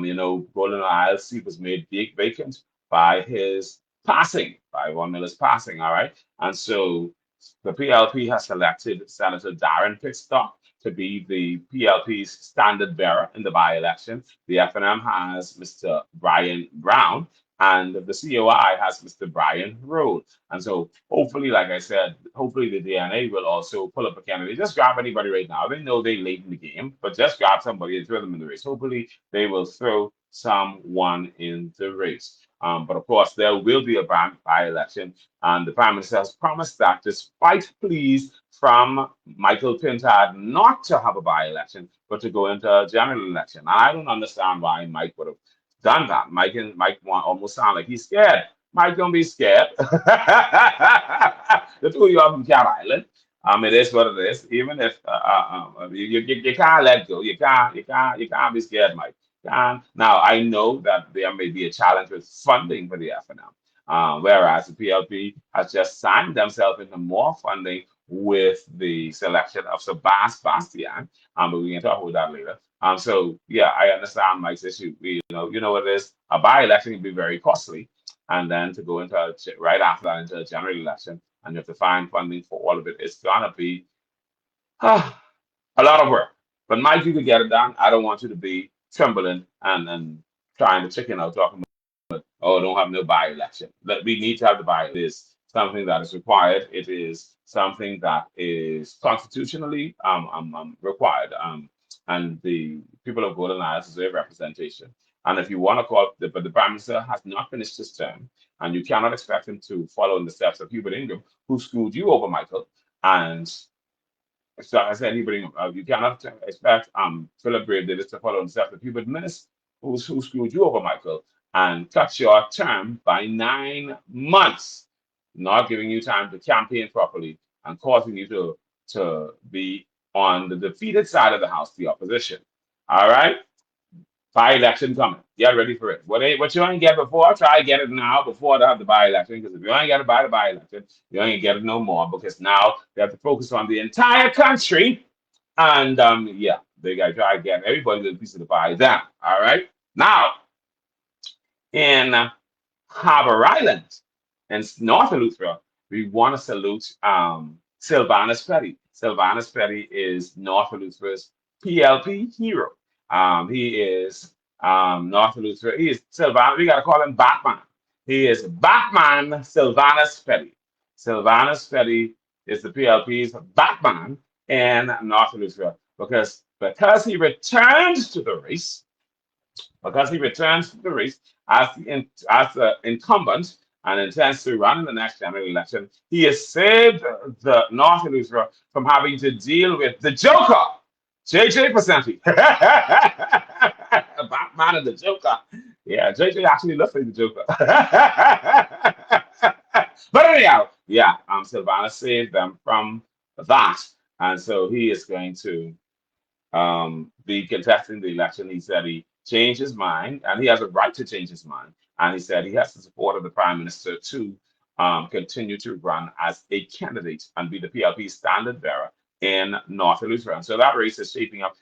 Golden Isles seat was made vacant by his passing, by Von Miller's passing, all right? And so the PLP has selected Senator Darren Pickstone to be the PLP's standard bearer in the by-election. The FNM has Mr. Brian Brown, and the COI has Mr. Brian Rowe. And so hopefully, like I said, hopefully the DNA will also pull up a candidate. Just grab anybody right now. They know they late in the game, but just grab somebody and throw them in the race. Hopefully they will throw someone in the race. But of course, there will be a by-election, and the Prime Minister has promised that despite pleas from Michael Pintard not to have a by-election, but to go into a general election. And I don't understand why Mike would have done that. Mike almost sound like he's scared. Mike, don't be scared. The two of you are from Cat Island. It is what it is. Even if you can't let go, you can't be scared, Mike. Now I know that there may be a challenge with funding for the FNM, whereas the PLP has just signed themselves into more funding with the selection of Sebastian. But we can talk about that later. So yeah, I understand Mike's issue. You know what it is. A by-election can be very costly, and then to go into right after that into a general election, and you have to find funding for all of it. It's gonna be a lot of work. But Mike, you can get it done. I don't want you to be trembling and trying to chicken out talking about, oh, don't have no by-election. We need to have the by. It is something that is required. It is something that is constitutionally required. And the people of Golden Isles deserve representation. And if you want to call, but the Prime Minister has not finished his term, and you cannot expect him to follow in the steps of Hubert Ingham, who screwed you over, Michael. And so I said, you cannot expect Philip Brave Davis to follow in the steps of Hubert Minnis, who screwed you over, Michael, and cut your term by 9 months, not giving you time to campaign properly and causing you to be on the defeated side of the House, the opposition. All right? By-election coming. Get ready for it. What you ain't get before, try get it now before they have the by-election. Because if you ain't get it by the by-election, you ain't get it no more. Because now they have to focus on the entire country. And yeah, they got to try to get everybody a piece of the pie down. All right? Now, in Harbor Island, in North Eleuthera, we want to salute Sylvanus Petty. Sylvanus Petty is North Eleuthera's PLP hero. He is North Eleuthera. He is Sylvanus. We got to call him Batman. He is Batman Sylvanus Petty. Sylvanus Petty is the PLP's Batman in North Eleuthera because he returns to the race. Because he returns to the race as the incumbent and intends to run in the next general election, he has saved the North Eleuthera from having to deal with the Joker, JJ Percenti. Batman and the Joker. Yeah, JJ actually looks like the Joker. But anyhow, yeah, Sylvanus saved them from that. And so he is going to be contesting the election. He said he changed his mind, and he has a right to change his mind. And he said he has the support of the Prime Minister to continue to run as a candidate and be the PLP standard bearer in North Eleuthera. And so that race is shaping up